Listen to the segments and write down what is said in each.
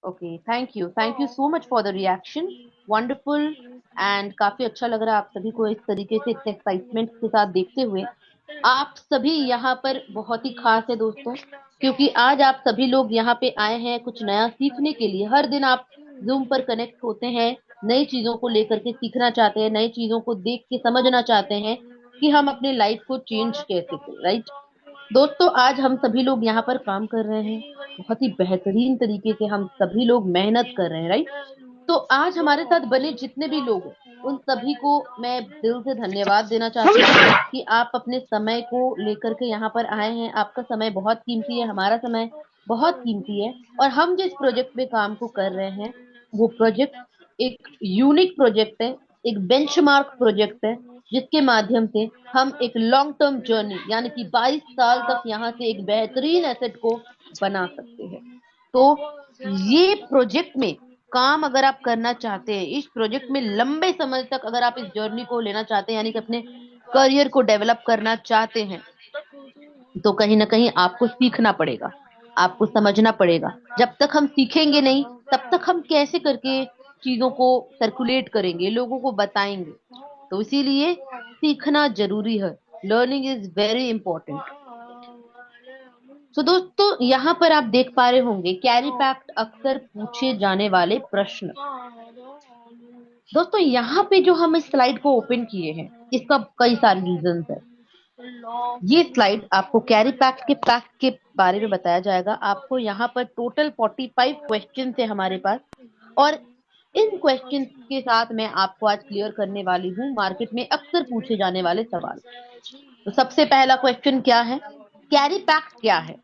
Okay, thank you so much for the reaction. Wonderful. And काफी अच्छा लग रहा है आप सभी को इस तरीके से इतने एक्साइटमेंट के साथ देखते हुए। आप सभी यहाँ पर बहुत ही खास है दोस्तों, क्योंकि आज आप सभी लोग यहाँ पे आए हैं कुछ नया सीखने के लिए। हर दिन आप जूम पर कनेक्ट होते हैं, नई चीजों को लेकर के सीखना चाहते हैं, नई चीजों को देख के समझना चाहते हैं कि हम अपने लाइफ को चेंज कैसे करें, राइट। दोस्तों आज हम सभी लोग यहाँ पर काम कर रहे हैं, बहुत ही बेहतरीन तरीके से हम सभी लोग मेहनत कर रहे हैं, राइट। तो आज हमारे साथ बने जितने भी लोग हैं, उन सभी को मैं दिल से धन्यवाद देना चाहती हूँ कि आप अपने समय को लेकर के यहाँ पर आए हैं। आपका समय बहुत कीमती है, हमारा समय बहुत कीमती है। और हम जिस प्रोजेक्ट पे काम को कर रहे हैं, वो प्रोजेक्ट एक यूनिक प्रोजेक्ट है, एक बेंचमार्क प्रोजेक्ट है, जिसके माध्यम से हम एक लॉन्ग टर्म जर्नी यानी कि 22 साल तक यहाँ से एक बेहतरीन एसेट को बना सकते हैं। तो ये प्रोजेक्ट में काम अगर आप करना चाहते हैं, इस प्रोजेक्ट में लंबे समय तक अगर आप इस जर्नी को लेना चाहते हैं, यानी कि अपने करियर को डेवलप करना चाहते हैं, तो कहीं ना कहीं आपको सीखना पड़ेगा, आपको समझना पड़ेगा। जब तक हम सीखेंगे नहीं, तब तक हम कैसे करके चीजों को सर्कुलेट करेंगे, लोगों को बताएंगे। तो इसीलिए सीखना जरूरी है। Learning is very important. तो दोस्तों यहाँ पर आप देख पा रहे होंगे कैरी पैक्ट अक्सर पूछे जाने वाले प्रश्न। दोस्तों यहाँ पे जो हम इस स्लाइड को ओपन किए हैं, इसका कई सारे रीजंस है। ये स्लाइड आपको कैरी पैक के बारे में बताया जाएगा। आपको यहाँ पर टोटल 45 क्वेश्चन है हमारे पास, और इन क्वेश्चन के साथ मैं आपको आज क्लियर करने वाली हूँ मार्केट में अक्सर पूछे जाने वाले सवाल। तो सबसे पहला क्वेश्चन क्या है, कैरी पैक क्या है।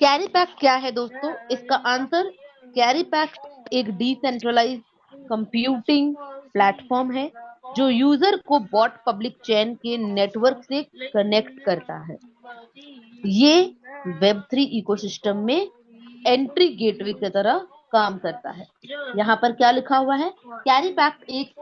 कैरी पैक क्या है दोस्तों, इसका आंसर, कैरी पैक एक डिसेंट्रलाइज कंप्यूटिंग प्लेटफॉर्म है जो यूजर को बॉट पब्लिक चेन के नेटवर्क से कनेक्ट करता है। ये वेब 3 इकोसिस्टम में एंट्री गेटवे की तरह काम करता है। यहाँ पर क्या लिखा हुआ है, कैरी पैक एक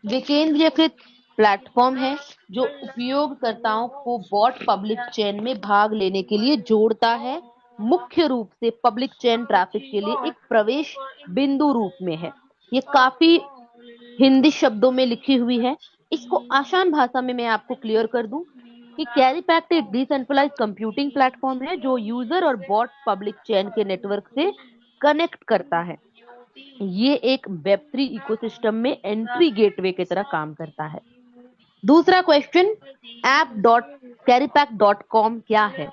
विकेंद्रीकृत प्लेटफॉर्म है जो उपयोगकर्ताओं को बॉट पब्लिक चेन में भाग लेने के लिए जोड़ता है। मुख्य रूप से पब्लिक चेन ट्रैफिक के लिए एक प्रवेश बिंदु रूप में है। ये काफी हिंदी शब्दों में लिखी हुई है। इसको आसान भाषा में मैं आपको क्लियर कर दूं कि कैरी पैक्ट एक डिसेंट्रलाइज कंप्यूटिंग प्लेटफॉर्म है जो यूजर और बॉट पब्लिक चेन के नेटवर्क से कनेक्ट करता है। ये एक वेब 3 इकोसिस्टम में एंट्री गेटवे की तरह काम करता है। दूसरा क्वेश्चन, app.carrypack.com क्या है।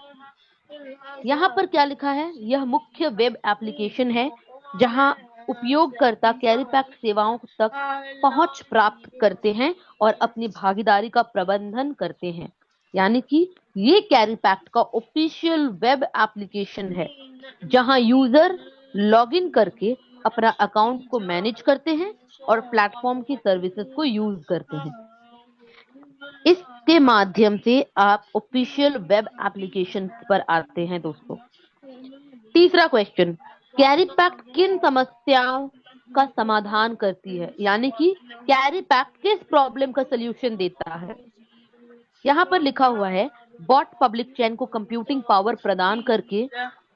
यहाँ पर क्या लिखा है, यह मुख्य वेब एप्लीकेशन है जहां उपयोगकर्ता कैरी पैक सेवाओं तक पहुंच प्राप्त करते हैं और अपनी भागीदारी का प्रबंधन करते हैं। यानी कि ये कैरी पैक का ऑफिशियल वेब एप्लीकेशन है जहां यूजर लॉगिन करके अपना अकाउंट को मैनेज करते हैं और प्लेटफॉर्म की सर्विसेज को यूज करते हैं। इसके माध्यम से आप ऑफिशियल वेब एप्लीकेशन पर आते हैं दोस्तों। तीसरा क्वेश्चन, कैरी पैक किन समस्याओं का समाधान करती है, यानी कि कैरी पैक किस प्रॉब्लम का सलूशन देता है। यहाँ पर लिखा हुआ है, बॉट पब्लिक चेन को कंप्यूटिंग पावर प्रदान करके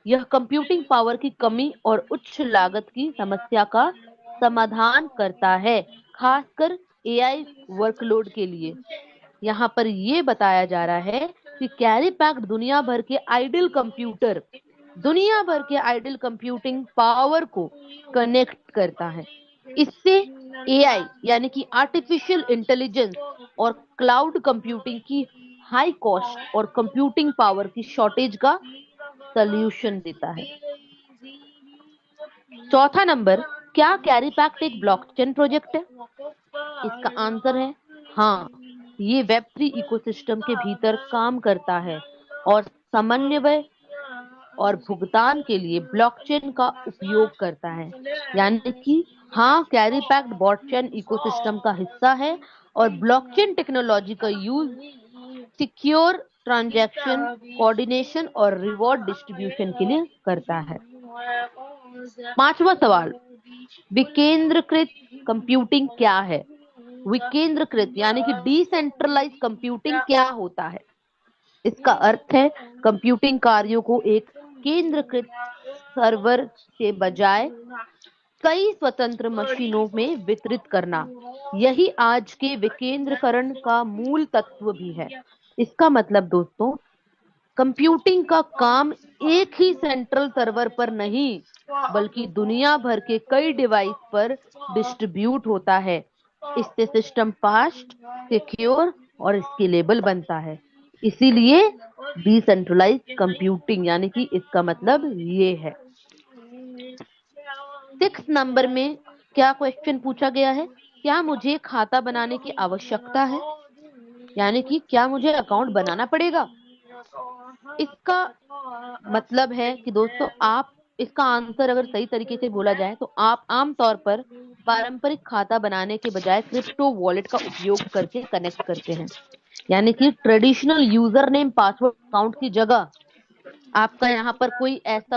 यह कंप्यूटिंग पावर की कमी और उच्च लागत की समस्या का समाधान करता है, खासकर एआई वर्कलोड के लिए। यहाँ पर यह बताया जा रहा है कि कैरी पैक दुनिया भर के आइडल कंप्यूटिंग पावर को कनेक्ट करता है। इससे एआई यानी कि आर्टिफिशियल इंटेलिजेंस और क्लाउड कंप्यूटिंग की हाई कॉस्ट और कंप्यूटिंग पावर की शॉर्टेज का सॉल्यूशन देता है। चौथा नंबर, क्या कैरी पैक्ट एक ब्लॉकचेन प्रोजेक्ट है। इसका आंसर है हाँ, ये वेब 3 इकोसिस्टम के भीतर काम करता है और समन्वय और भुगतान के लिए ब्लॉकचेन का उपयोग करता है। यानी कि हाँ, कैरी पैक्ट ब्लॉकचेन इकोसिस्टम का हिस्सा है और ब्लॉकचेन टेक्नोलॉजी का यूज सिक्योर ट्रांजैक्शन कोऑर्डिनेशन और रिवॉर्ड डिस्ट्रीब्यूशन के लिए करता है। पांचवा सवाल, विकेंद्रीकृत कंप्यूटिंग क्या है। विकेंद्रीकृत यानी कि डिसेंट्रलाइज कंप्यूटिंग क्या होता है। इसका अर्थ है कंप्यूटिंग कार्यों को एक केंद्रीकृत सर्वर के बजाय कई स्वतंत्र मशीनों में वितरित करना, यही आज के विकेंद्रीकरण का मूल तत्व भी है। इसका मतलब दोस्तों, कंप्यूटिंग का काम एक ही सेंट्रल सर्वर पर नहीं, बल्कि दुनिया भर के कई डिवाइस पर डिस्ट्रीब्यूट होता है। इससे सिस्टम फास्ट, सिक्योर और स्केलेबल बनता है। इसीलिए डिसेंट्रलाइज्ड कंप्यूटिंग, यानी कि इसका मतलब ये है। 6 नंबर में क्या क्वेश्चन पूछा गया है? क्या मुझे खाता बनाने की आवश्यकता है? यानी कि क्या मुझे अकाउंट बनाना पड़ेगा? इसका मतलब है कि दोस्तों, आप इसका आंसर अगर सही तरीके से बोला जाए तो आप आमतौर पर पारंपरिक खाता बनाने के बजाय क्रिप्टो वॉलेट का उपयोग करके कनेक्ट करते हैं। यानी कि traditional user name password account की जगह आपका यहाँ पर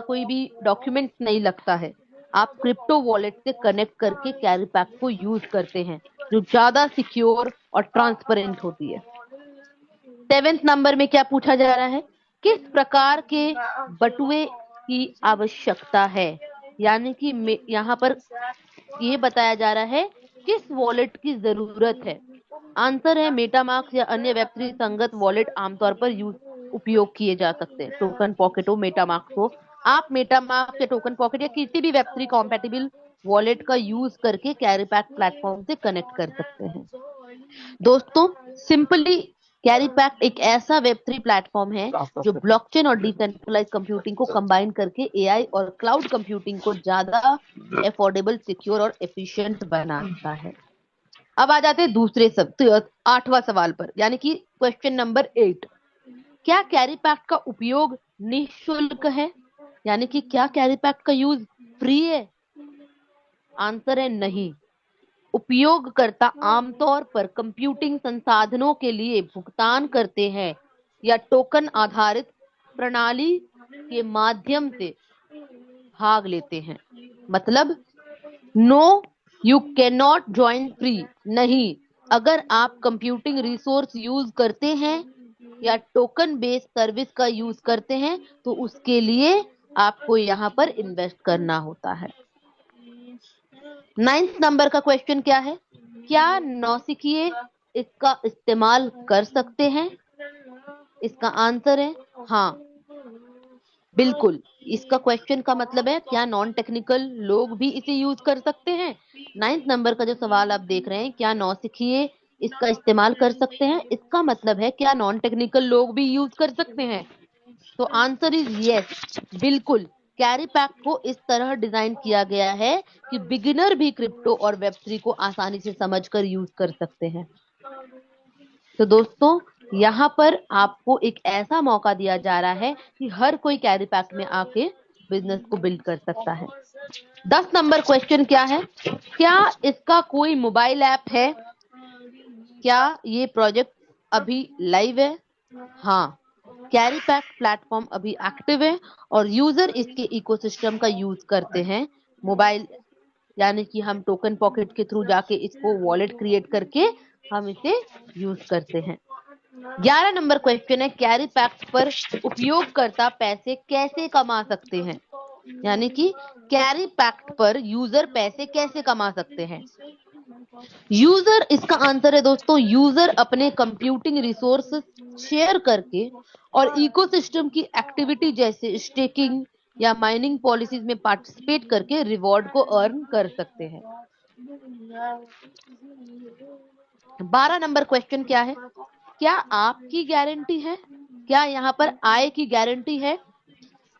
कोई भी डॉक्यूमेंट नहीं लगता है। आप क्रिप्टो वॉलेट से कनेक्ट करके कैरी पैक को यूज करते हैं, जो ज्यादा सिक्योर और ट्रांसपेरेंट होती है। 7 नंबर में क्या पूछा जा रहा है? किस प्रकार के बटुए की आवश्यकता है? यानी कि यहाँ पर ये बताया जा रहा है किस वॉलेट की जरूरत है। आंसर है मेटामास्क या अन्य वेब3 संगत वॉलेट आमतौर पर उपयोग किए जा सकते हैं। टोकन पॉकेट हो, मेटामास्क हो, आप मेटामास्क या टोकन पॉकेट या किसी भी वेब3 कॉम्पेटिबल वॉलेट का यूज करके कैरी पैक प्लेटफॉर्म से कनेक्ट कर सकते हैं। दोस्तों, सिंपली कैरी पैक एक ऐसा वेब3 प्लेटफॉर्म है जो ब्लॉकचेन और डिसेंट्रलाइज कंप्यूटिंग को कंबाइन करके एआई और क्लाउड कंप्यूटिंग को ज्यादा अफोर्डेबल, सिक्योर और एफिशिएंट बनाता है। अब आ जाते हैं दूसरे 8वां सवाल पर, यानी कि क्वेश्चन नंबर 8। क्या कैरी पैक का उपयोग निःशुल्क है? यानी कि क्या कैरी पैक का यूज फ्री है? आंसर है नहीं। उपयोगकर्ता आमतौर पर कंप्यूटिंग संसाधनों के लिए भुगतान करते हैं या टोकन आधारित प्रणाली के माध्यम से भाग लेते हैं। मतलब no, you can not join free नहीं। अगर आप कंप्यूटिंग रिसोर्स यूज करते हैं या टोकन बेस्ड सर्विस का यूज करते हैं तो उसके लिए आपको यहाँ पर इन्वेस्ट करना होता है। 9 नंबर का क्वेश्चन क्या है? क्या नौसिखिए इसका इस्तेमाल कर सकते हैं? इसका आंसर है हाँ, बिल्कुल। इसका क्वेश्चन का मतलब है क्या नॉन टेक्निकल लोग भी इसे यूज कर सकते हैं। 9 नंबर का जो सवाल आप देख रहे हैं, क्या नौसिखिए इसका इस्तेमाल कर सकते हैं, इसका मतलब है क्या नॉन टेक्निकल लोग भी यूज कर सकते हैं। तो आंसर इज यस, बिल्कुल। कैरी पैक को इस तरह डिजाइन किया गया है कि बिगिनर भी क्रिप्टो और वेब3 को आसानी से समझकर यूज कर सकते हैं। तो दोस्तों, यहाँ पर आपको एक ऐसा मौका दिया जा रहा है कि हर कोई कैरी पैक में आके बिजनेस को बिल्ड कर सकता है। 10 नंबर क्वेश्चन क्या है? क्या इसका कोई मोबाइल ऐप है? क्या ये प्रोजेक्ट अभी लाइव है? हाँ, कैरी पैक प्लेटफॉर्म अभी एक्टिव है और यूजर इसके इकोसिस्टम का यूज करते हैं। मोबाइल यानी कि हम टोकन पॉकेट के थ्रू जाके इसको वॉलेट क्रिएट करके हम इसे यूज करते हैं। 11 नंबर क्वेश्चन है, कैरी पैक पर उपयोगकर्ता पैसे कैसे कमा सकते हैं? यानी कि कैरी पैक पर यूजर पैसे कैसे कमा सकते हैं? यूजर, इसका आंसर है दोस्तों, यूजर अपने कंप्यूटिंग रिसोर्स शेयर करके और इकोसिस्टम की एक्टिविटी जैसे स्टेकिंग या माइनिंग पॉलिसीज में पार्टिसिपेट करके रिवॉर्ड को अर्न कर सकते हैं। 12 नंबर क्वेश्चन क्या है? क्या आपकी गारंटी है? क्या यहाँ पर आय की गारंटी है?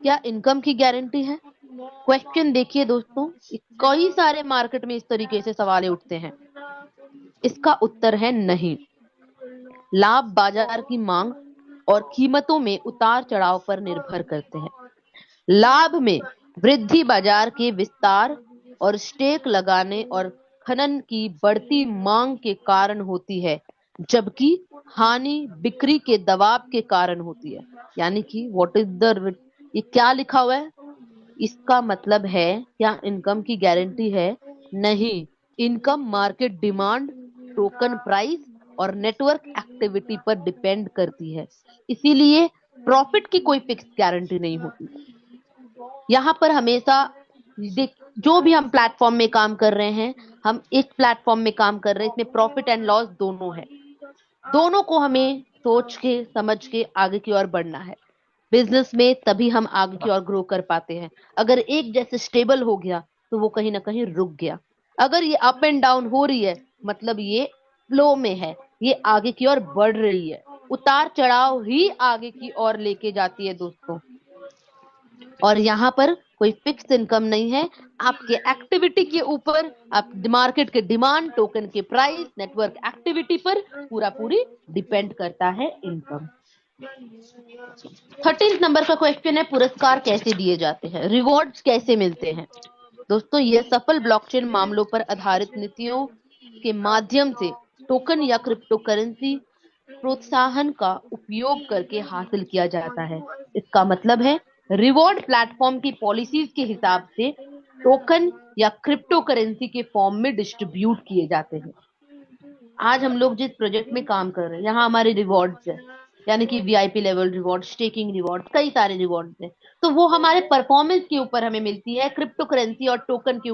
क्या इनकम की गारंटी है? क्वेश्चन देखिए दोस्तों, कई सारे मार्केट में इस तरीके से सवाल उठते हैं। इसका उत्तर है नहीं। लाभ बाजार की मांग और कीमतों में उतार चढ़ाव पर निर्भर करते हैं। लाभ में वृद्धि बाजार के विस्तार और स्टेक लगाने और खनन की बढ़ती मांग के कारण होती है, जबकि हानि बिक्री के दबाव के कारण होती है। यानी कि व्हाट इज द, ये क्या लिखा हुआ है? इसका मतलब है क्या इनकम की गारंटी है? नहीं। Income market demand, token price और नेटवर्क एक्टिविटी पर डिपेंड करती है, इसीलिए प्रॉफिट की कोई फिक्स गारंटी नहीं होती। यहाँ पर हमेशा जो भी हम प्लेटफॉर्म में काम कर रहे हैं, हम इस प्लेटफॉर्म में काम कर रहे हैं, इसमें प्रॉफिट एंड लॉस दोनों है। दोनों को हमें सोच के समझ के आगे की ओर बढ़ना है। बिजनेस में तभी हम आगे की ओर ग्रो कर पाते हैं। अगर एक जैसे स्टेबल हो गया तो वो कहीं ना कहीं रुक गया। अगर ये अप एंड डाउन हो रही है मतलब ये फ्लो में है, ये आगे की ओर बढ़ रही है। उतार चढ़ाव ही आगे की ओर लेके जाती है दोस्तों। और यहाँ पर कोई फिक्स इनकम नहीं है, आपके एक्टिविटी के ऊपर, आप मार्केट के डिमांड, टोकन के प्राइस, नेटवर्क एक्टिविटी पर पूरा पूरी डिपेंड करता है इनकम। 13 नंबर का क्वेश्चन है, पुरस्कार कैसे दिए जाते हैं, रिवॉर्ड्स कैसे मिलते हैं। दोस्तों ये सफल ब्लॉकचेन मामलों पर आधारित नीतियों के माध्यम से टोकन या क्रिप्टो करेंसी प्रोत्साहन का उपयोग करके हासिल किया जाता है। इसका मतलब है रिवॉर्ड प्लेटफॉर्म की पॉलिसीज के हिसाब से टोकन या क्रिप्टो करेंसी के फॉर्म में डिस्ट्रीब्यूट किए जाते हैं। आज हम लोग जिस प्रोजेक्ट में काम कर रहे हैं, यहाँ हमारे रिवॉर्ड्स है, यानी कि VIP level reward, staking reward, कई सारे रिवॉर्ड्स हैं। तो वो हमारे परफॉर्मेंस के ऊपर हमें मिलती है, क्रिप्टो करेंसी और टोकन के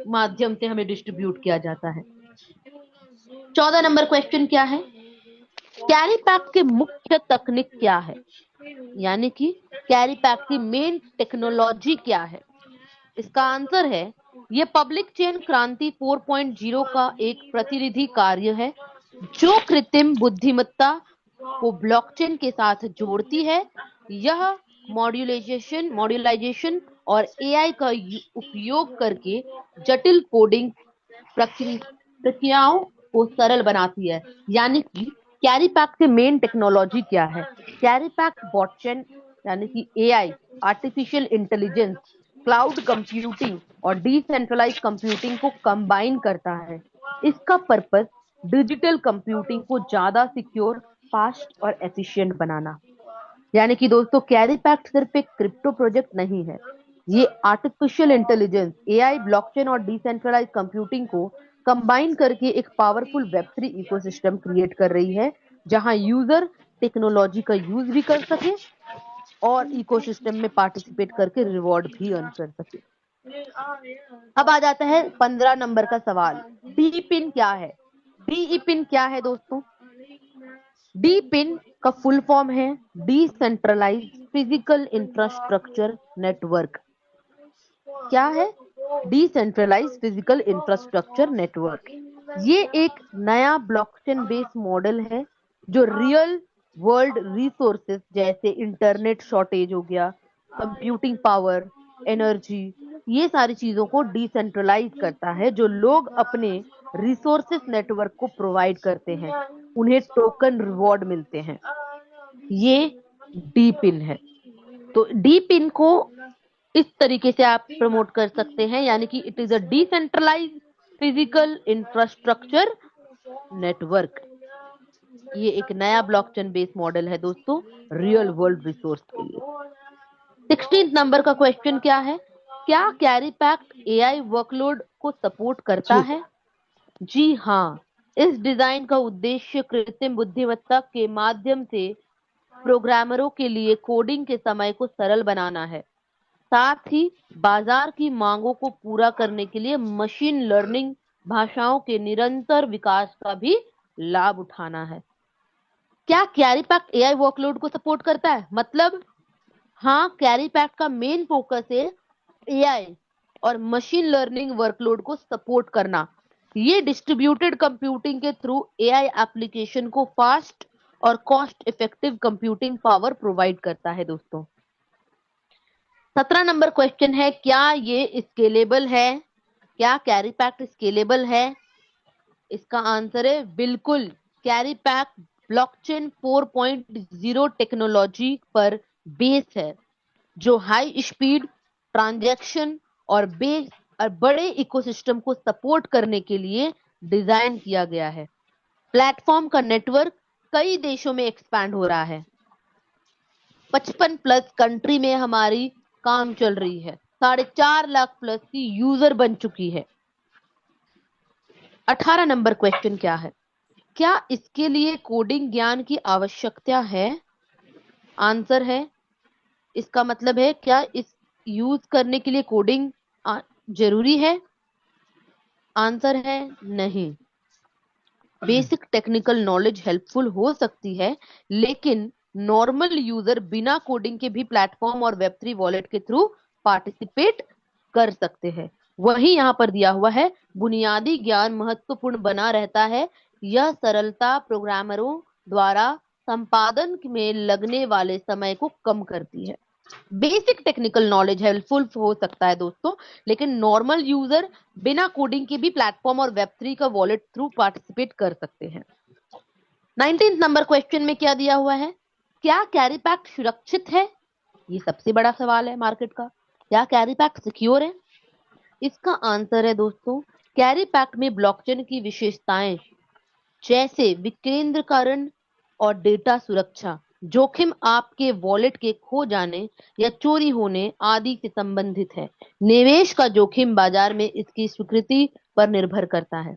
माध्यम से हमें डिस्ट्रीब्यूट किया जाता है। 14 नंबर क्वेश्चन क्या है, कैरी पैक की मुख्य तकनीक क्या है, यानी कि कैरी पैक की मेन टेक्नोलॉजी क्या है। इसका आंसर है ये पब्लिक चेन क्रांति 4.0 का एक प्रतिनिधि कार्य है जो कृत्रिम बुद्धिमत्ता को ब्लॉकचेन के साथ जोड़ती है। यह मॉड्यूलाइजेशन और एआई का उपयोग करके जटिल कोडिंग प्रक्रियाओं को सरल बनाती है। यानी कि कैरी पैक के मेन टेक्नोलॉजी क्या है, कैरी पैक ब्लॉकचेन यानी कि AI, artificial intelligence, cloud computing और डिसेंट्रलाइज कंप्यूटिंग को कंबाइन करता है। इसका पर्पस डिजिटल कंप्यूटिंग को ज्यादा सिक्योर, फास्ट और एफिशिएंट बनाना। यानी कि दोस्तों कैरी पैक्ट सिर्फ एक क्रिप्टो प्रोजेक्ट नहीं है, ये आर्टिफिशियल इंटेलिजेंस, एआई, ब्लॉकचेन और डिसेंट्रलाइज कंप्यूटिंग को कंबाइन करके एक पावरफुल वेब3 इकोसिस्टम क्रिएट कर रही है, जहां यूजर टेक्नोलॉजी का यूज भी कर सके और इकोसिस्टम में पार्टिसिपेट करके रिवॉर्ड भी अर्न कर सके। अब आ जाता है 15 नंबर का सवाल, डी पिन क्या है। डी पिन क्या है दोस्तों, डी पिन का फुल फॉर्म है डिसेंट्रलाइज फिजिकल इंफ्रास्ट्रक्चर नेटवर्क। क्या है, डिसेंट्रलाइज फिजिकल इंफ्रास्ट्रक्चर नेटवर्क। ये एक नया ब्लॉकचेन बेस्ड मॉडल है जो रियल वर्ल्ड रिसोर्सेज जैसे इंटरनेट शॉर्टेज हो गया, कंप्यूटिंग पावर, एनर्जी, ये सारी चीजों को डिसेंट्रलाइज करता है। जो लोग अपने रिसोर्सेज नेटवर्क को प्रोवाइड करते हैं उन्हें टोकन रिवॉर्ड मिलते हैं, ये डी पिन है। तो डी पिन को इस तरीके से आप प्रमोट कर सकते हैं, यानी कि it is a decentralize physical infrastructure network. ये एक नया ब्लॉकचेन बेस्ड मॉडल है दोस्तों रियल वर्ल्ड रिसोर्स के लिए। 16 नंबर का क्वेश्चन क्या है, क्या कैरी पैक एआई वर्कलोड को सपोर्ट करता है। जी हाँ, इस डिजाइन का उद्देश्य कृत्रिम बुद्धिमत्ता के माध्यम से प्रोग्रामरों के लिए कोडिंग के समय को सरल बनाना है, साथ ही बाजार की मांगों को पूरा करने के लिए मशीन लर्निंग भाषाओं के निरंतर विकास का भी लाभ उठाना है। क्या कैरी पैक एआई वर्कलोड को सपोर्ट करता है, मतलब हाँ, कैरी पैक का मेन फोकस है एआई और मशीन लर्निंग वर्कलोड को सपोर्ट करना। ये डिस्ट्रीब्यूटेड कंप्यूटिंग के थ्रू एआई एप्लीकेशन को फास्ट और cost effective computing power provide करता है दोस्तों। 17 नंबर क्वेश्चन है, क्या ये स्केलेबल है, क्या कैरी पैक स्केलेबल है। इसका आंसर है बिल्कुल। कैरी पैक ब्लॉकचेन 4.0 टेक्नोलॉजी पर बेस है जो हाई स्पीड ट्रांजैक्शन और बड़े इकोसिस्टम को सपोर्ट करने के लिए डिजाइन किया गया है। प्लेटफॉर्म का नेटवर्क कई देशों में एक्सपैंड हो रहा है, 55 प्लस कंट्री में हमारी काम चल रही है, 4.5 लाख प्लस की यूजर बन चुकी है। 18 नंबर क्वेश्चन क्या है, क्या इसके लिए कोडिंग ज्ञान की आवश्यकता है। आंसर है, इसका मतलब है क्या इस यूज करने के लिए कोडिंग जरूरी है? आंसर है नहीं। बेसिक टेक्निकल नॉलेज हेल्पफुल हो सकती है, लेकिन नॉर्मल यूजर बिना कोडिंग के भी प्लेटफॉर्म और वेब3 वॉलेट के थ्रू पार्टिसिपेट कर सकते हैं। वही यहाँ पर दिया हुआ है, बुनियादी ज्ञान महत्वपूर्ण बना रहता है। यह सरलता प्रोग्रामरों द्वारा संपादन में लगने वाले समय को कम करती है। बेसिक टेक्निकल नॉलेज हेल्पफुल हो सकता है दोस्तों, लेकिन नॉर्मल यूजर बिना कोडिंग के भी प्लेटफॉर्म और वेब3 का वॉलेट थ्रू पार्टिसिपेट कर सकते हैं। 19 नंबर क्वेश्चन में क्या दिया हुआ है? क्या कैरी पैक सुरक्षित है? ये सबसे बड़ा सवाल है मार्केट का। क्या कैरी पैक सिक्योर है? इसका आंसर है दोस्तों, कैरी पैक में ब्लॉकचेन की विशेषताएं जैसे विकेंद्रीकरण और डेटा सुरक्षा जोखिम आपके वॉलेट के खो जाने या चोरी होने आदि से संबंधित है। निवेश का जोखिम बाजार में इसकी स्वीकृति पर निर्भर करता है।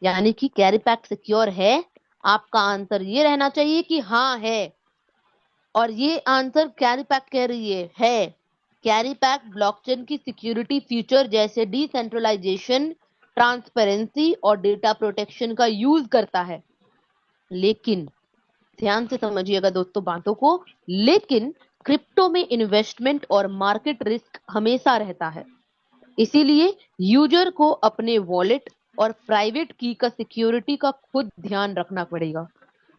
यानी कि कैरी पैक सिक्योर है? आपका आंसर ये रहना चाहिए कि हाँ है, और ये आंसर कैरी पैक कह रही है। कैरी पैक ब्लॉकचेन की सिक्योरिटी फीचर जैसे डिसेंट्रलाइजेशन, ट्रांसपेरेंसी और डेटा प्रोटेक्शन का यूज करता है। लेकिन ध्यान से समझिएगा दोस्तों बातों को, लेकिन क्रिप्टो में इन्वेस्टमेंट और मार्केट रिस्क हमेशा रहता है। इसीलिए यूजर को अपने वॉलेट और प्राइवेट की का सिक्योरिटी का खुद ध्यान रखना पड़ेगा।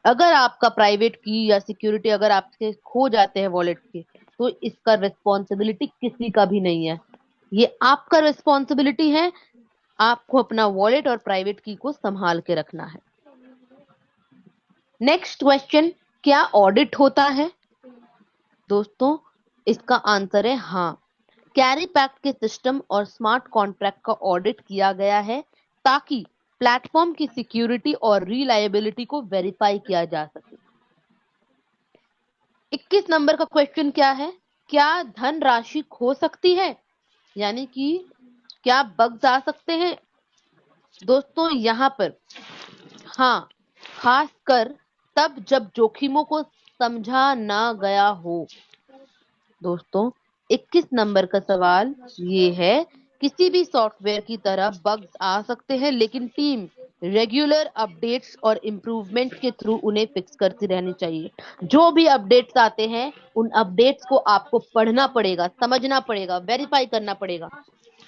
अगर आपका प्राइवेट की या सिक्योरिटी अगर आपसे खो जाते हैं वॉलेट के, तो इसका रिस्पॉन्सिबिलिटी किसी का भी नहीं है, ये आपका रिस्पॉन्सिबिलिटी है। आपको अपना वॉलेट और प्राइवेट की को संभाल के रखना है। नेक्स्ट क्वेश्चन, क्या ऑडिट होता है? दोस्तों इसका आंसर है हाँ। कैरी पैक के सिस्टम और स्मार्ट कॉन्ट्रैक्ट का ऑडिट किया गया है ताकि प्लेटफॉर्म की सिक्योरिटी और रिलायबिलिटी को वेरीफाई किया जा सके। 21 नंबर का क्वेश्चन क्या है? क्या धन राशि खो सकती है? यानी कि क्या बग्स आ सकते हैं? दोस्तों यहाँ पर हाँ, खासकर तब जब जोखिमों को समझा ना गया हो। दोस्तों 21 नंबर का सवाल ये है, किसी भी सॉफ्टवेयर की तरह बग्स आ सकते हैं, लेकिन टीम रेगुलर अपडेट्स और इम्प्रूवमेंट के थ्रू उन्हें फिक्स करती रहनी चाहिए। जो भी अपडेट्स आते हैं उन अपडेट्स को आपको पढ़ना पड़ेगा, समझना पड़ेगा, वेरीफाई करना पड़ेगा,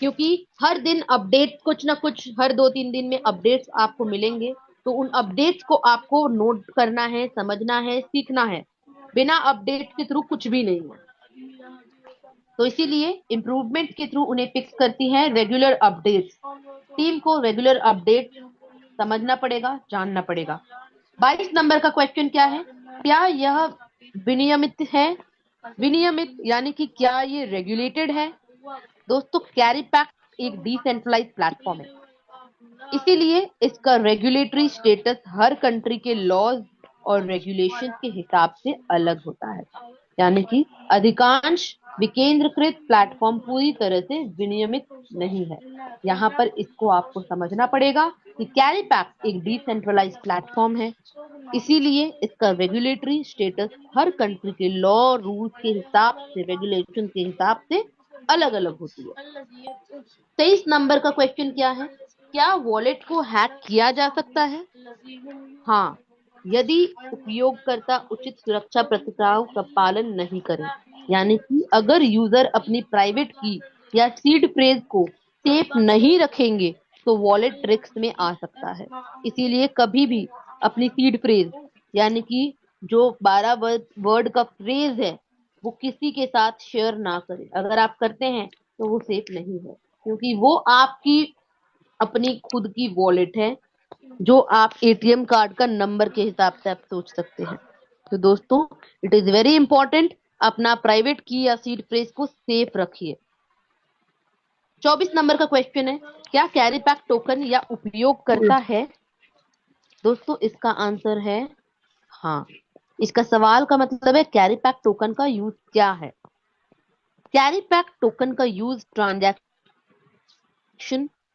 क्योंकि हर दिन अपडेट कुछ ना कुछ हर 2-3 दिन में अपडेट्स आपको मिलेंगे। तो उन अपडेट्स को आपको नोट करना है, समझना है, सीखना है। बिना अपडेट के थ्रू कुछ भी नहीं है। तो इसीलिए इम्प्रूवमेंट के थ्रू उन्हें फिक्स करती है रेगुलर अपडेट्स। टीम को रेगुलर अपडेट समझना पड़ेगा, जानना पड़ेगा। 22 नंबर का क्वेश्चन क्या है? क्या यह विनियमित है? विनियमित यानी कि क्या ये रेगुलेटेड है? दोस्तों कैरी पैक एक डिसेंट्रलाइज्ड प्लेटफॉर्म है, इसीलिए इसका रेगुलेटरी स्टेटस हर कंट्री के लॉज और रेगुलेशन के हिसाब से अलग होता है। यानी कि अधिकांश विकेंद्रीकृत प्लेटफॉर्म पूरी तरह से विनियमित नहीं है। यहाँ पर इसको आपको समझना पड़ेगा कि कैरी पैक एक डिसेंट्रलाइज्ड प्लेटफॉर्म है, इसीलिए इसका रेगुलेटरी स्टेटस हर कंट्री के लॉ रूल्स के हिसाब से, रेगुलेशन के हिसाब से अलग अलग होती है। 23 नंबर का क्वेश्चन क्या है? क्या वॉलेट को हैक किया जा सकता है? हाँ, यदि उपयोगकर्ता उचित सुरक्षा प्रक्रियाओं का पालन नहीं करे। यानी कि अगर यूजर अपनी प्राइवेट की या सीड फ्रेज को सेफ नहीं रखेंगे तो वॉलेट रिस्क में आ सकता है। इसीलिए कभी भी अपनी सीड फ्रेज यानी कि जो 12 वर्ड का फ्रेज है वो किसी के साथ शेयर ना करें। अगर आप करते हैं तो वो सेफ नहीं है, क्योंकि वो आपकी अपनी खुद की वॉलेट है, जो आप एटीएम कार्ड का नंबर के हिसाब से आप सोच सकते हैं। तो दोस्तों इट इज वेरी इंपॉर्टेंट, अपना प्राइवेट की या सीड फ्रेज को सेफ रखिए। 24 नंबर का क्वेश्चन है, क्या कैरी पैक टोकन या उपयोग करता है? दोस्तों इसका आंसर है हाँ। इसका सवाल का मतलब है कैरी पैक टोकन का यूज क्या है? कैरी पैक टोकन का यूज ट्रांजैक्शन,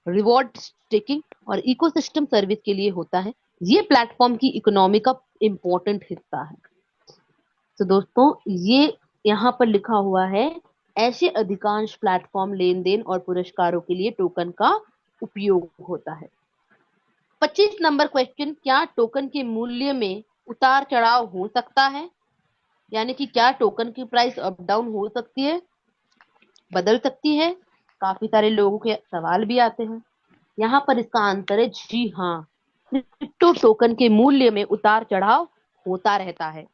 रिवॉर्ड स्टेकिंग और इकोसिस्टम सर्विस के लिए होता है। ये प्लेटफॉर्म की इकोनॉमी का इंपॉर्टेंट हिस्सा है। तो दोस्तों ये यहाँ पर लिखा हुआ है ऐसे अधिकांश प्लेटफॉर्म लेन देन और पुरस्कारों के लिए टोकन का उपयोग होता है। 25 नंबर क्वेश्चन, क्या टोकन के मूल्य में उतार चढ़ाव हो सकता है? यानी कि क्या टोकन की प्राइस अप डाउन हो सकती है, बदल सकती है? काफी सारे लोगों के सवाल भी आते हैं। यहाँ पर इसका आंसर है जी हाँ, क्रिप्टो टोकन के मूल्य में उतार चढ़ाव होता रहता है।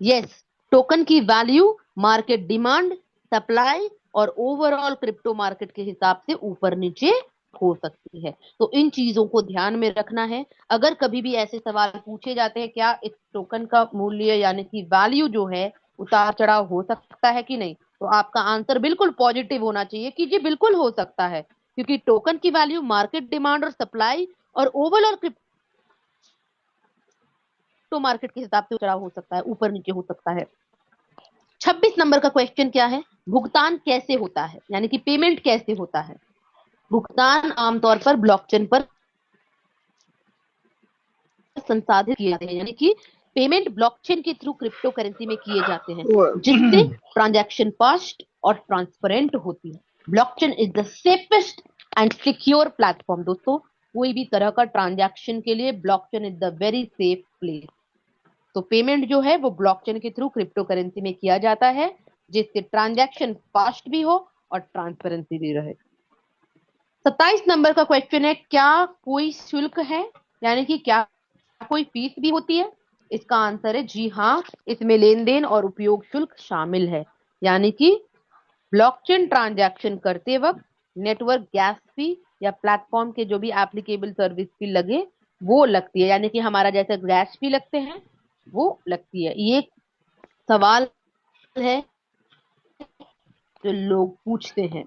यस, टोकन की वैल्यू मार्केट डिमांड, सप्लाई और ओवरऑल क्रिप्टो मार्केट के हिसाब से ऊपर नीचे हो सकती है। तो इन चीजों को ध्यान में रखना है। अगर कभी भी ऐसे सवाल पूछे जाते हैं क्या इस टोकन का मूल्य यानी कि वैल्यू जो है उतार चढ़ाव हो सकता है कि नहीं, तो आपका आंसर बिल्कुल पॉजिटिव होना चाहिए कि जी बिल्कुल हो सकता है, क्योंकि टोकन की वैल्यू मार्केट डिमांड और सप्लाई और ओवरऑल क्रिप्टो मार्केट के हिसाब से चढ़ाव हो सकता है, ऊपर नीचे हो सकता है। 26 नंबर का क्वेश्चन क्या है, भुगतान कैसे होता है, यानी कि पेमेंट कैसे होता है? भुगतान आमतौर पर ब्लॉकचेन पर संसाधित किए जाते हैं, यानी कि पेमेंट ब्लॉकचेन के थ्रू क्रिप्टो करेंसी में किए जाते हैं, जिससे ट्रांजैक्शन फास्ट और ट्रांसपेरेंट होती है। Blockchain is the safest and secure platform. दोस्तों, कोई भी तरह का ट्रांजैक्शन के लिए blockchain is the very safe place. तो पेमेंट जो है वो ब्लॉकचेन के थ्रू क्रिप्टो करेंसी में किया जाता है, जिससे ट्रांजैक्शन फास्ट भी हो और ट्रांसपेरेंसी भी रहे। 27 नंबर का क्वेश्चन है, क्या कोई शुल्क है, यानी कि क्या कोई फीस भी होती है? इसका आंसर है जी हाँ, इसमें लेन देन और उपयोग शुल्क शामिल है। यानी कि ब्लॉकचेन ट्रांजैक्शन करते वक्त नेटवर्क गैस फी या प्लेटफॉर्म के जो भी एप्लीकेबल सर्विस फी लगे वो लगती है, यानी कि हमारा जैसे गैस फी लगते हैं वो लगती है। ये सवाल है जो लोग पूछते हैं।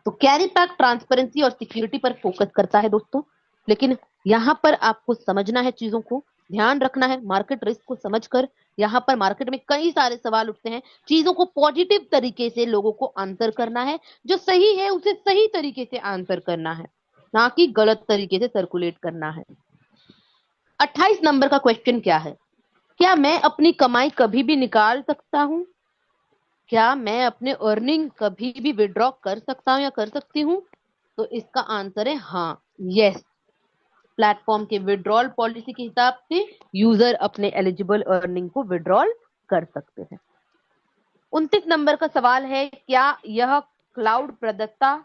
तो कैरी पैक ट्रांसपेरेंसी और सिक्योरिटी पर फोकस करता है दोस्तों, लेकिन यहाँ पर आपको समझना है, चीजों को ध्यान रखना है, मार्केट रिस्क को समझकर। यहाँ पर मार्केट में कई सारे सवाल उठते हैं, चीजों को पॉजिटिव तरीके से लोगों को आंसर करना है, जो सही है उसे सही तरीके से आंसर करना है, ना कि गलत तरीके से सर्कुलेट करना है। 28 नंबर का क्वेश्चन क्या है, क्या मैं अपनी कमाई कभी भी निकाल सकता हूं? क्या मैं अपने अर्निंग कभी भी विड्रॉ कर सकता हूं या कर सकती हूं? तो इसका आंसर है हाँ, यस। प्लेटफॉर्म के विड्रॉल पॉलिसी के हिसाब से यूजर अपने एलिजिबल अर्निंग को विड्रॉल कर सकते हैं। 29 नंबर का सवाल है, क्या यह क्लाउड प्रदाता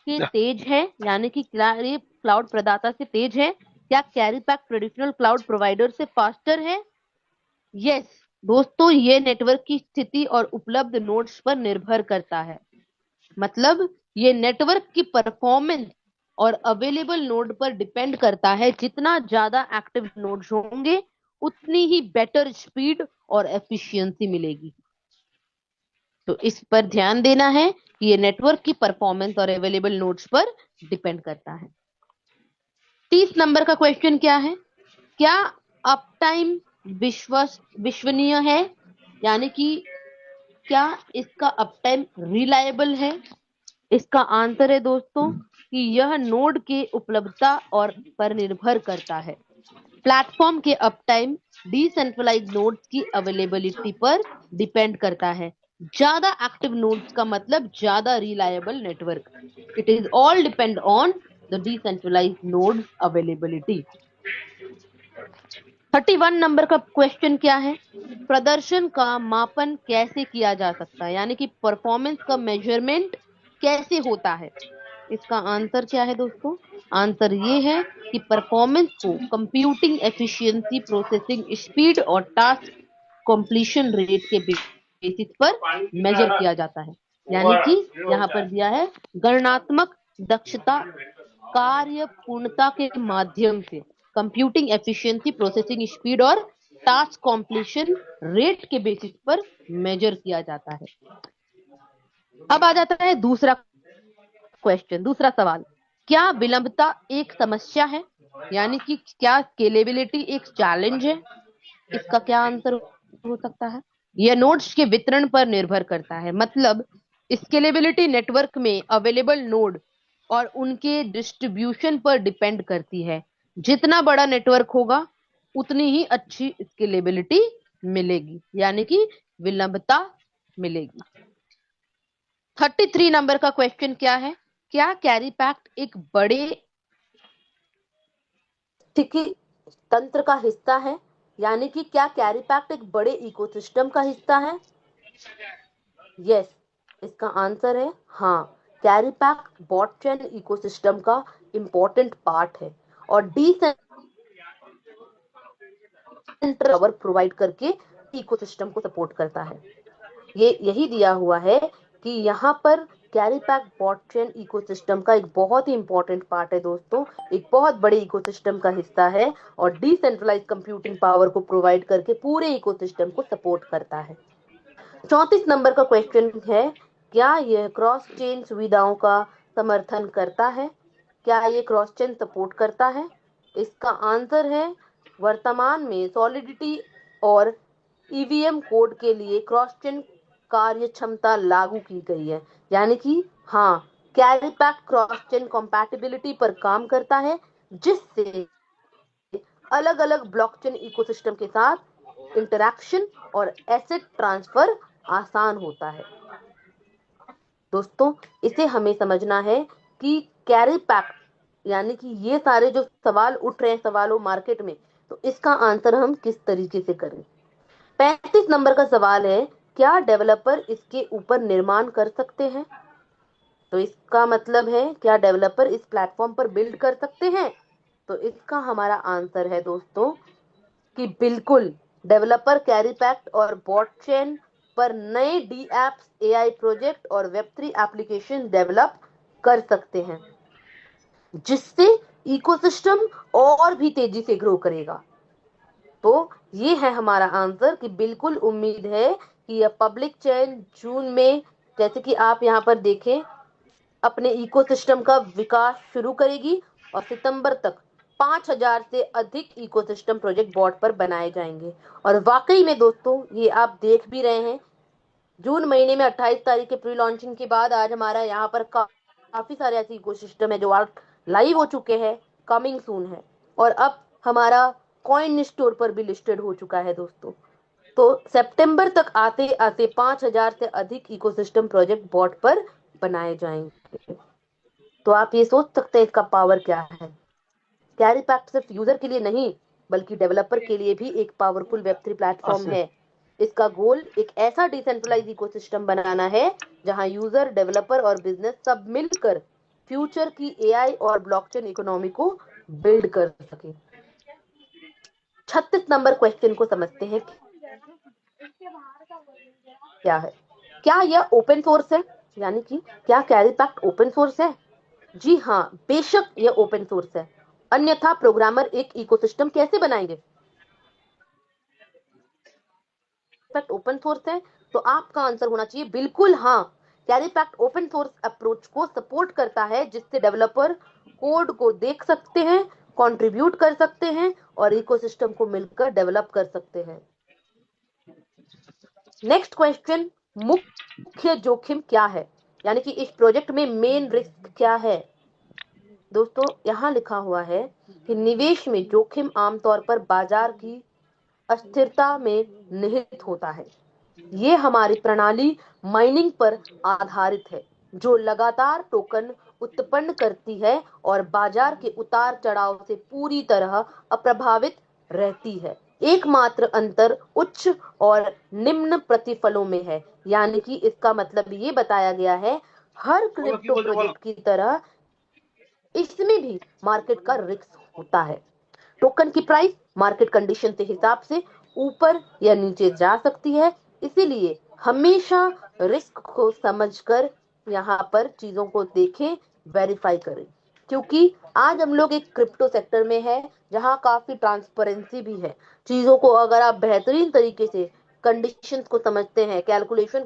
से तेज है, यानी कि क्लाउड प्रदाता से तेज है? क्या carry pack traditional cloud provider से फास्टर है? यस दोस्तों, ये नेटवर्क की स्थिति और उपलब्ध नोड्स पर निर्भर करता है। मतलब ये नेटवर्क की परफॉर्मेंस और अवेलेबल नोड पर डिपेंड करता है। जितना ज्यादा एक्टिव नोड्स होंगे उतनी ही बेटर स्पीड और एफिशिएंसी मिलेगी। तो इस पर ध्यान देना है कि ये नेटवर्क की परफॉर्मेंस और अवेलेबल नोड्स पर डिपेंड करता है। 30 नंबर का क्वेश्चन क्या है, क्या अप टाइम विश्वसनीय है, यानी कि क्या इसका अप टाइम रिलायबल है? इसका आंसर है दोस्तों कि यह नोड के उपलब्धता और पर निर्भर करता है। प्लेटफॉर्म के अप टाइम डिसेंट्रलाइज नोड्स की अवेलेबिलिटी पर डिपेंड करता है। ज्यादा एक्टिव नोड्स का मतलब ज्यादा reliable network. It is all depend on the decentralize nodes availability. 31 नंबर का क्वेश्चन क्या है, प्रदर्शन का मापन कैसे किया जा सकता है, यानी कि परफॉर्मेंस का मेजरमेंट कैसे होता है? इसका आंसर क्या है दोस्तों? आंसर ये है कि परफॉर्मेंस को कंप्यूटिंग एफिशिएंसी, प्रोसेसिंग स्पीड और टास्क कंप्लीशन रेट के बेसिस पर मेजर किया जाता है। यानी कि यहाँ पर दिया है गणनात्मक दक्षता, कार्य पूर्णता के माध्यम से कंप्यूटिंग एफिशिएंसी, प्रोसेसिंग स्पीड और टास्क कंप्लीशन रेट के बेसिस पर मेजर किया जाता है। अब आ जाता है दूसरा क्वेश्चन, दूसरा सवाल, क्या विलंबता एक समस्या है, यानी कि क्या स्केलेबिलिटी एक चैलेंज है? इसका क्या आंसर हो सकता है? यह नोड्स के वितरण पर निर्भर करता है। मतलब स्केलेबिलिटी नेटवर्क में अवेलेबल नोड और उनके डिस्ट्रीब्यूशन पर डिपेंड करती है। जितना बड़ा नेटवर्क होगा उतनी ही अच्छी स्केलेबिलिटी मिलेगी, यानी कि विलंबता मिलेगी। 33 नंबर का क्वेश्चन क्या है? क्या कैरी पैक्ट एक बड़े स्थिति तंत्र का हिस्सा है? यानी कि क्या कैरी पैक्ट एक बड़े इकोसिस्टम का हिस्सा है? यस, इसका आंसर है हाँ। कैरी पैक्ट बॉट चेन इकोसिस्टम का इंपॉर्टेंट पार्ट है और डिसेंट्रल पावर प्रोवाइड करके इकोसिस्टम को सपोर्ट करता है। ये यही दिया हुआ है कि यहाँ पर कैरी पैक ब्लॉकचेन इकोसिस्टम का एक बहुत ही इंपॉर्टेंट पार्ट है दोस्तों, एक बहुत बड़े इकोसिस्टम का हिस्सा है और डिसेंट्रलाइज कंप्यूटिंग पावर को प्रोवाइड करके पूरे इकोसिस्टम को सपोर्ट करता है। 34 नंबर का क्वेश्चन है, क्या यह क्रॉस चेन सुविधाओं का समर्थन करता है? क्या ये क्रॉस चेन सपोर्ट करता है? इसका आंसर है वर्तमान में सॉलिडिटी और ईवीएम कोड के लिए क्रॉस चेन कार्य क्षमता लागू की गई है। यानी कि हाँ, carry pack cross chain compatibility पर काम करता है जिससे अलग अलग ब्लॉकचेन इकोसिस्टम के साथ इंटरैक्शन और एसेट ट्रांसफर आसान होता है। दोस्तों, इसे हमें समझना है कि कैरी पैक यानी कि ये सारे जो सवाल उठ रहे हैं सवालों मार्केट में, तो इसका आंसर हम किस तरीके से करें। 35 नंबर का सवाल है, क्या डेवलपर इसके ऊपर निर्माण कर सकते हैं? तो इसका मतलब है क्या डेवलपर इस प्लेटफॉर्म पर बिल्ड कर सकते हैं? तो इसका हमारा आंसर है दोस्तों कि बिल्कुल, डेवलपर कैरी पैक्ट और बॉट चेन पर नए डी एप्स, एआई प्रोजेक्ट और वेब3 एप्लीकेशन डेवलप कर सकते हैं जिससे इकोसिस्टम और भी तेजी से ग्रो करेगा। तो ये है हमारा आंसर कि बिल्कुल उम्मीद है कि यह पब्लिक चेन जून में, जैसे कि आप यहाँ पर देखें, अपने इकोसिस्टम का विकास शुरू करेगी और सितंबर तक 5,000 से अधिक इकोसिस्टम प्रोजेक्ट बोर्ड पर बनाए जाएंगे। और वाकई में दोस्तों, ये आप देख भी रहे हैं, जून महीने में 28 तारीख के प्री लॉन्चिंग के बाद आज हमारा यहाँ पर काफी सारे ऐसे इकोसिस्टम है जो आज लाइव हो चुके हैं, कमिंग सून है, और अब हमारा कॉइन स्टोर पर भी लिस्टेड हो चुका है दोस्तों। तो सितंबर तक आते आते 5,000 से अधिक इकोसिस्टम प्रोजेक्ट बोर्ड पर बनाए जाएंगे। तो आप ये सोच सकते हैं इसका पावर क्या है। कैरी पैक्ट सिर्फ यूजर के लिए नहीं बल्कि डेवलपर के लिए भी एक पावरफुल वेब3 प्लेटफॉर्म है। इसका गोल एक ऐसा डिसेंट्रलाइज इकोसिस्टम बनाना है जहां यूजर, डेवलपर और बिजनेस सब मिलकर फ्यूचर की एआई और ब्लॉकचेन इकोनॉमी को बिल्ड कर सके। 36 नंबर क्वेश्चन को समझते हैं क्या है। क्या यह ओपन सोर्स है? यानी कि क्या कैरी पैक्ट ओपन सोर्स है? जी हाँ, बेशक यह ओपन सोर्स है, अन्यथा प्रोग्रामर एक इकोसिस्टम कैसे बनाएंगे। पैक्ट ओपन सोर्स है, तो आपका आंसर होना चाहिए बिल्कुल हाँ। Carry pact open source approach को सपोर्ट करता है जिससे डेवलपर कोड को देख सकते हैं, कंट्रीब्यूट कर सकते हैं और इकोसिस्टम को मिलकर डेवलप कर सकते हैं। नेक्स्ट क्वेश्चन, मुख्य जोखिम क्या है? यानी कि इस प्रोजेक्ट में मेन रिस्क क्या है? दोस्तों, यहाँ लिखा हुआ है कि निवेश में जोखिम आमतौर पर बाजार की अस्थिरता में निहित होता है। ये हमारी प्रणाली माइनिंग पर आधारित है जो लगातार टोकन उत्पन्न करती है और बाजार के उतार चढ़ाव से पूरी तरह अप्रभावित रहती है। एकमात्र अंतर उच्च और निम्न प्रतिफलों में है। यानी कि इसका मतलब ये बताया गया है, हर क्रिप्टो प्रोजेक्ट की तरह इसमें भी मार्केट का रिस्क होता है। टोकन की प्राइस मार्केट कंडीशन के हिसाब से ऊपर या नीचे जा सकती है, इसीलिए हमेशा रिस्क को समझकर यहाँ पर चीजों को देखें, वेरीफाई करें। क्योंकि आज हम लोग एक क्रिप्टो सेक्टर में है जहाँ काफी ट्रांसपेरेंसी भी है। चीजों को अगर आप बेहतरीन तरीके से कंडीशंस को समझते हैं, कैलकुलेशन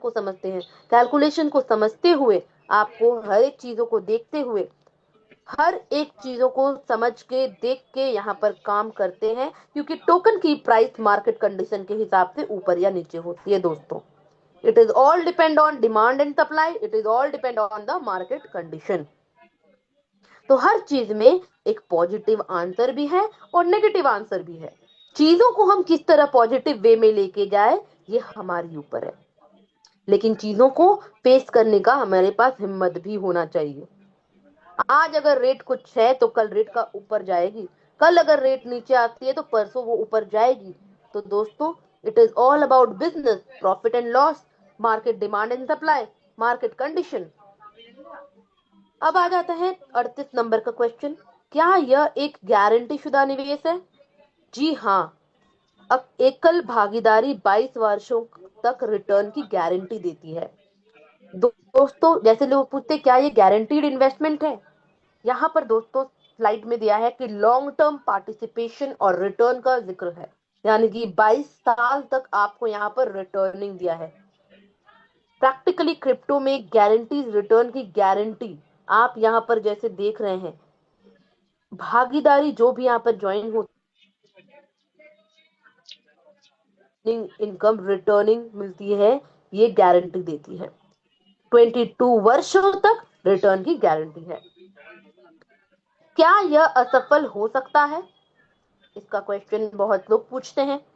को समझते हुए, आपको हर एक चीजों को देखते हुए, हर एक चीजों को समझ के देख के यहाँ पर काम करते हैं, क्योंकि टोकन की प्राइस मार्केट कंडीशन के हिसाब से ऊपर या नीचे होती है दोस्तों। It is all depend on demand and supply, it is all depend on the market condition. तो हर चीज में एक पॉजिटिव आंसर भी है और नेगेटिव आंसर भी है। चीजों को हम किस तरह पॉजिटिव वे में लेके जाए, ये हमारे ऊपर है। लेकिन चीजों को फेस करने का हमारे पास हिम्मत भी होना चाहिए। आज अगर रेट कुछ है तो कल रेट का ऊपर जाएगी, कल अगर रेट नीचे आती है तो परसों वो ऊपर जाएगी। तो दोस्तों, it is all about business, profit and loss, market demand and supply, market condition. अब आ जाता है 38 नंबर का क्वेश्चन, क्या यह एक गारंटी शुदा निवेश है? जी हाँ। अब एकल भागीदारी 22 वर्षों तक रिटर्न की गारंटी देती है। दोस्तों, जैसे लोग पूछते हैं क्या ये गारंटीड इन्वेस्टमेंट है, यहाँ पर दोस्तों स्लाइड में दिया है कि लॉन्ग टर्म पार्टिसिपेशन और रिटर्न का जिक्र है, यानी कि 22 साल तक आपको यहाँ पर रिटर्निंग दिया है। प्रैक्टिकली क्रिप्टो में गारंटीज रिटर्न की गारंटी आप यहाँ पर जैसे देख रहे हैं, भागीदारी जो भी यहाँ पर ज्वाइन होती इनकम रिटर्निंग मिलती है, ये गारंटी देती है। 22 वर्षों तक रिटर्न की गारंटी है। क्या यह असफल हो सकता है? इसका क्वेश्चन बहुत लोग पूछते हैं।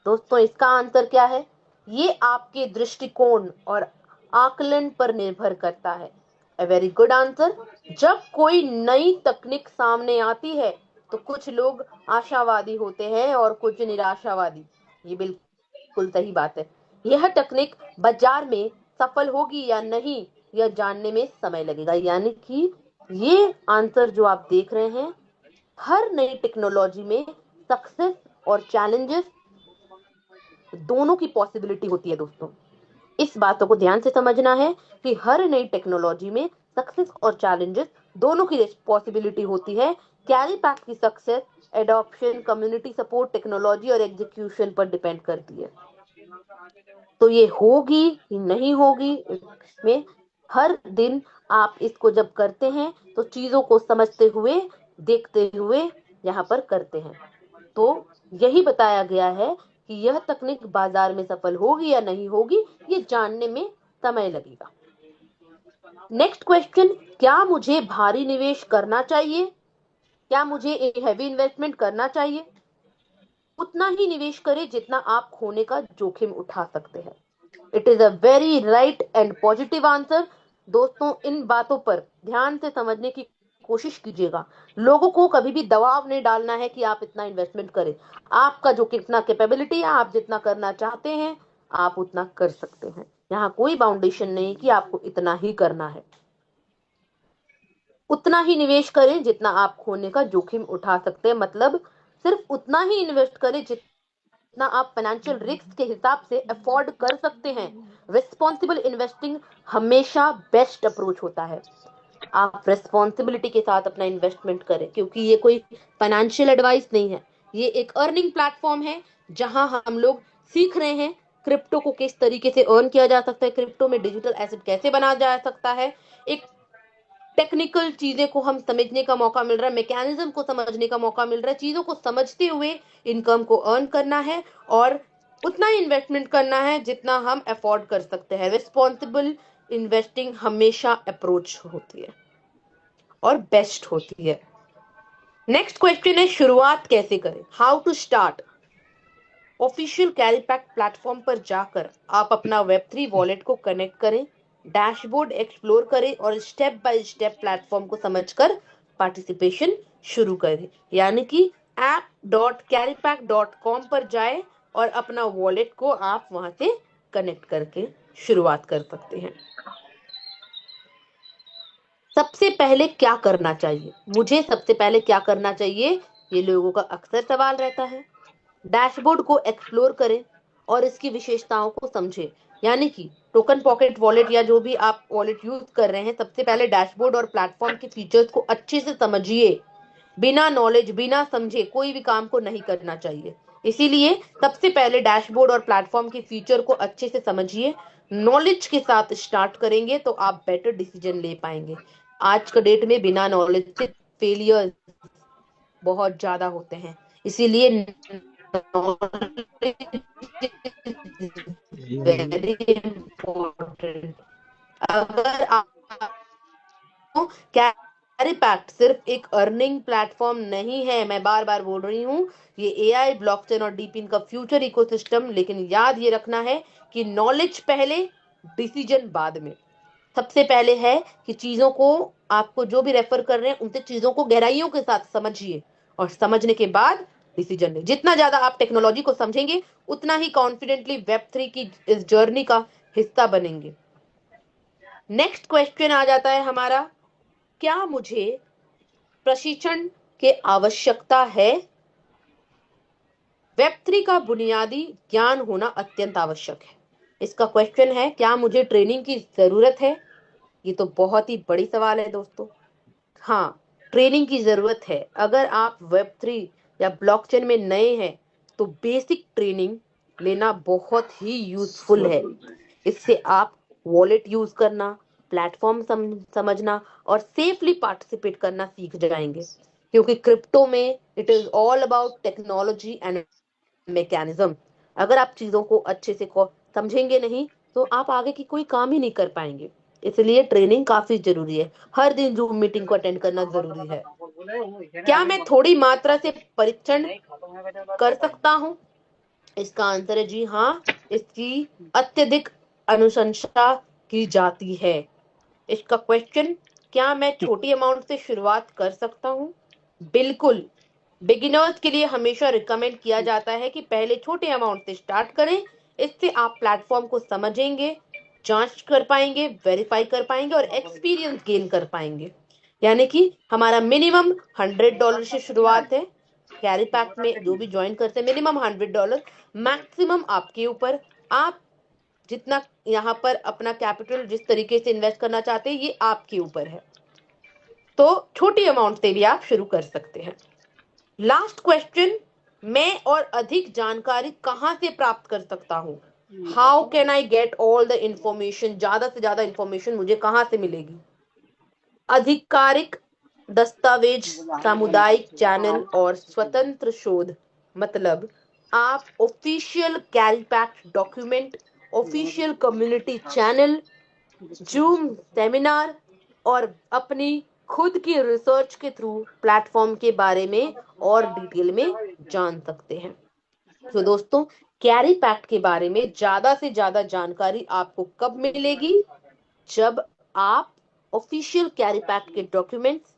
दोस्तों, इसका आंसर क्या है? ये आपके दृष्टिकोण और आकलन पर निर्भर करता है। A very good answer. जब कोई नई तकनीक सामने आती है तो कुछ लोग आशावादी होते हैं और कुछ निराशावादी। ये बिल्कुल सही बात है। यह तकनीक बाजार में सफल होगी या नहीं, यह जानने में समय लगेगा। यानी कि ये आंसर जो आप देख रहे हैं, हर नई टेक्नोलॉजी में सक्सेस और चैलेंजेस दोनों की पॉसिबिलिटी होती है। दोस्तों, इस बातों को ध्यान से समझना है कि हर नई टेक्नोलॉजी में सक्सेस और चैलेंजेस दोनों की पॉसिबिलिटी होती है। कैरी पैक की success adoption, community support, technology और एग्जीक्यूशन पर डिपेंड करती है। तो ये होगी कि नहीं होगी, इसमें हर दिन आप इसको जब करते हैं तो चीजों को समझते हुए, देखते हुए यहाँ पर करते हैं। तो यही बताया गया है कि यह तकनीक बाजार में सफल होगी या नहीं होगी, ये जानने में समय लगेगा। नेक्स्ट क्वेश्चन, क्या मुझे भारी निवेश करना चाहिए? क्या मुझे हैवी इन्वेस्टमेंट करना चाहिए? उतना ही निवेश करें जितना आप खोने का जोखिम उठा सकते हैं। It is a very right and positive answer. दोस्तों, इन बातों पर ध्यान से समझने की कोशिश कीजिएगा। लोगों को कभी भी दबाव नहीं डालना है कि आप इतना इन्वेस्टमेंट करें। आपका जो कितना कैपेबिलिटी है, आप जितना करना चाहते हैं आप उतना कर सकते हैं। यहाँ कोई बाउंडेशन नहीं कि आपको इतना ही करना है। उतना ही निवेश करें जितना आप खोने का जोखिम उठा सकते हैं, मतलब सिर्फ उतना ही इन्वेस्ट करें जितना आप फाइनेंशियल रिस्क के हिसाब से अफोर्ड कर सकते हैं। रिस्पॉन्सिबल इन्वेस्टिंग हमेशा बेस्ट अप्रोच होता है। आप रेस्पॉन्सिबिलिटी के साथ अपना इन्वेस्टमेंट करें, क्योंकि ये कोई फाइनेंशियल एडवाइस नहीं है, ये एक अर्निंग प्लेटफॉर्म है जहां हम लोग सीख रहे हैं क्रिप्टो को किस तरीके से अर्न किया जा सकता है, क्रिप्टो में डिजिटल एसेट कैसे बनाया जा सकता है। एक टेक्निकल चीजें को हम समझने का मौका मिल रहा है, मैकेनिज्म को समझने का मौका मिल रहा है। चीजों को समझते हुए इनकम को अर्न करना है और उतना इन्वेस्टमेंट करना है जितना हम अफोर्ड कर सकते हैं। रिस्पॉन्सिबल इन्वेस्टिंग हमेशा अप्रोच होती है और बेस्ट होती है। नेक्स्ट क्वेश्चन है, शुरुआत कैसे करें? How to start. ऑफिशियल कैरीपैक प्लेटफॉर्म पर जाकर आप अपना वेब3 वॉलेट को कनेक्ट करें, डैशबोर्ड एक्सप्लोर करें और स्टेप बाय स्टेप प्लेटफॉर्म को समझकर पार्टिसिपेशन शुरू करें। यानी कि app.carrypack.com पर जाए और अपना वॉलेट को आप वहां से कनेक्ट करके शुरुआत कर सकते हैं। सबसे पहले क्या करना चाहिए? मुझे सबसे पहले क्या करना चाहिए, ये लोगों का अक्सर सवाल रहता है। डैशबोर्ड को एक्सप्लोर करें और इसकी विशेषताओं को समझें। यानी कि टोकन पॉकेट वॉलेट या जो भी आप वॉलेट यूज कर रहे हैं, सबसे पहले डैशबोर्ड और प्लेटफॉर्म के फीचर्स को अच्छे से समझिए। बिना नॉलेज, बिना समझे कोई भी काम को नहीं करना चाहिए। इसीलिए सबसे पहले डैशबोर्ड और प्लेटफॉर्म के फीचर को अच्छे से समझिए। नॉलेज के साथ स्टार्ट करेंगे तो आप बेटर डिसीजन ले पाएंगे। आज का डेट में बिना नॉलेज से फेलियर बहुत ज्यादा होते हैं, इसीलिए वेरी इंपॉर्टेंट। अगर आप कैरी पैक्ट सिर्फ एक अर्निंग प्लेटफॉर्म नहीं है, मैं बार बार बोल रही हूँ, ये एआई, ब्लॉकचेन और डीपिन का फ्यूचर इकोसिस्टम। लेकिन याद ये रखना है कि नॉलेज पहले, डिसीजन बाद में। सबसे पहले है कि चीजों को, आपको जो भी रेफर कर रहे हैं उनसे चीजों को गहराइयों के साथ समझिए, और समझने के बाद डिसीजन ले। जितना ज्यादा आप टेक्नोलॉजी को समझेंगे उतना ही कॉन्फिडेंटली वेब3 की इस जर्नी का हिस्सा बनेंगे। नेक्स्ट क्वेश्चन आ जाता है हमारा, क्या मुझे प्रशिक्षण की आवश्यकता है? वेब3 का बुनियादी ज्ञान होना अत्यंत आवश्यक है। इसका क्वेश्चन है, क्या मुझे ट्रेनिंग की जरूरत है? ये तो बहुत ही बड़ी सवाल है दोस्तों। हाँ, ट्रेनिंग की जरूरत है। अगर आप वेब3 या ब्लॉकचेन में नए हैं तो बेसिक ट्रेनिंग लेना बहुत ही यूजफुल है। इससे आप वॉलेट यूज करना, प्लेटफॉर्म समझना और सेफली पार्टिसिपेट करना सीख जाएंगे, क्योंकि क्रिप्टो में it is all about technology and mechanism. अगर आप चीजों को अच्छे से समझेंगे नहीं तो आप आगे की कोई काम ही नहीं कर पाएंगे। इसलिए ट्रेनिंग काफी जरूरी है। हर दिन जूम मीटिंग को अटेंड करना जरूरी है। क्या मैं थोड़ी मात्रा से परीक्षण कर सकता हूं? इसका आंसर है जी हाँ। इसकी अत्यधिक अनुशंसा की जाती है। इसका क्वेश्चन, क्या मैं छोटी अमाउंट से शुरुआत कर सकता हूं? बिल्कुल। बिगिनर्स के लिए हमेशा रिकमेंड किया जाता है कि पहले छोटे अमाउंट से स्टार्ट करें। इससे आप प्लेटफॉर्म को समझेंगे, जांच कर पाएंगे, वेरीफाई कर पाएंगे और एक्सपीरियंस गेन कर पाएंगे। यानी कि हमारा मिनिमम $100 से शुरुआत है। कैरी पैक में जो भी ज्वाइन करते हैं मिनिमम $100, मैक्सिमम आपके ऊपर। आप जितना यहाँ पर अपना कैपिटल जिस तरीके से इन्वेस्ट करना चाहते हैं ये आपके ऊपर है। तो छोटी अमाउंट से भी आप शुरू कर सकते हैं। लास्ट क्वेश्चन, मैं और अधिक जानकारी कहां से प्राप्त कर सकता हूँ? How can I get all the information? ज्यादा से ज्यादा इंफॉर्मेशन मुझे कहां से मिलेगी? आधिकारिक दस्तावेज, सामुदायिक चैनल और स्वतंत्र शोध। मतलब आप official carry pack document, official community channel, zoom seminar और अपनी खुद की रिसर्च के थ्रू प्लेटफॉर्म के बारे में और डिटेल में जान सकते हैं। तो दोस्तों, कैरी पैक्ट के बारे में ज्यादा से ज्यादा जानकारी आपको कब मिलेगी? जब आप ऑफिशियल कैरी पैक्ट के documents,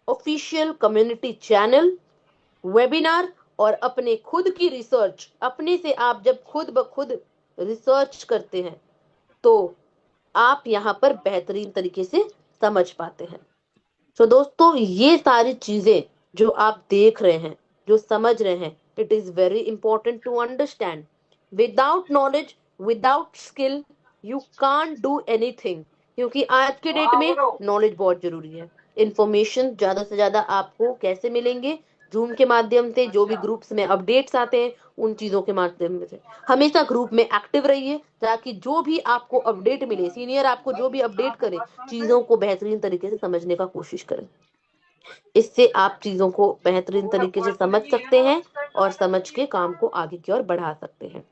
official community channel, webinar और अपने खुद की रिसर्च, अपने से आप जब खुद ब खुद रिसर्च करते हैं तो आप यहाँ पर बेहतरीन तरीके से समझ पाते हैं। तो दोस्तों, ये सारी चीजें जो आप देख रहे हैं, जो समझ रहे हैं, it is very important to understand. Without knowledge, without skill, you can't do anything. क्योंकि आज के डेट में नॉलेज बहुत जरूरी है। इंफॉर्मेशन ज्यादा से ज्यादा आपको कैसे मिलेंगे? जूम के माध्यम से, जो भी ग्रुप्स में अपडेट्स आते हैं उन चीजों के माध्यम से। हमेशा ग्रुप में एक्टिव रहिए ताकि जो भी आपको अपडेट मिले, सीनियर आपको जो भी अपडेट करे, चीजों को बेहतरीन तरीके से समझने का कोशिश करें। इससे आप चीजों को बेहतरीन तरीके से समझ सकते हैं और समझ के काम को आगे की ओर बढ़ा सकते हैं।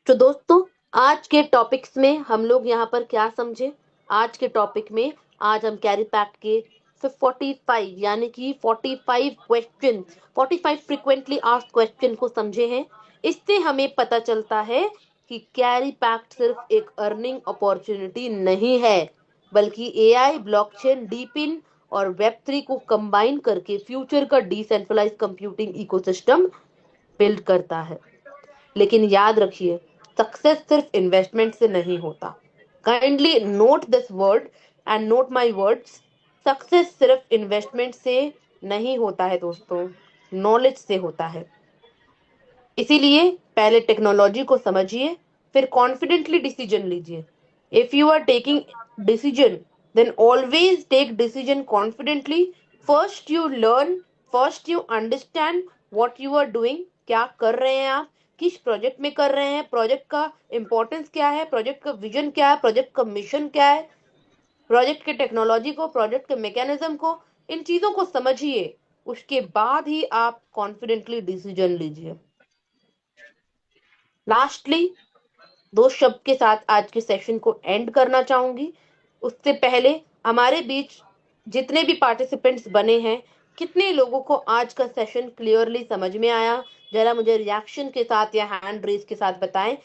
तो दोस्तों, आज के टॉपिक्स में हम लोग यहाँ पर क्या समझे? आज के टॉपिक में आज हम कैरी पैक्ट के 45 यानी कि 45 क्वेश्चन, 45 फ्रिक्वेंटली आस्क्ड क्वेश्चन को समझे हैं। इससे हमें पता चलता है कि कैरी पैक्ट सिर्फ एक अर्निंग अपॉर्चुनिटी नहीं है, बल्कि एआई, ब्लॉकचेन, डीपिन और वेब3 को कंबाइन करके फ्यूचर का डिसेंट्रलाइज कंप्यूटिंग इकोसिस्टम बिल्ड करता है। लेकिन याद रखिए, सक्सेस सिर्फ इन्वेस्टमेंट से नहीं होता। Kindly note this word and note my words. Success सिर्फ इन्वेस्टमेंट से नहीं होता है दोस्तों, नॉलेज से होता है। इसीलिए पहले टेक्नोलॉजी को समझिए, फिर कॉन्फिडेंटली डिसीजन लीजिए। If you are taking decision, then always take decision confidently. First you learn, first you understand what you are doing. क्या कर रहे हैं आप, किस प्रोजेक्ट में कर रहे हैं, प्रोजेक्ट का इंपॉर्टेंस क्या है, प्रोजेक्ट का विजन क्या है, प्रोजेक्ट का मिशन क्या है, प्रोजेक्ट के टेक्नोलॉजी को, प्रोजेक्ट के मैकेनिज्म को, इन चीजों को समझिए। उसके बाद ही आप कॉन्फिडेंटली डिसीजन लीजिए। लास्टली, दो शब्द के साथ आज के सेशन को एंड करना चाहूंगी। उससे पहले हमारे बीच जितने भी पार्टिसिपेंट्स बने हैं, कितने लोगों को आज का सेशन क्लियरली समझ में आया? जरा मुझे रिएक्शन के साथ या हैंड रेज के साथ बताएं।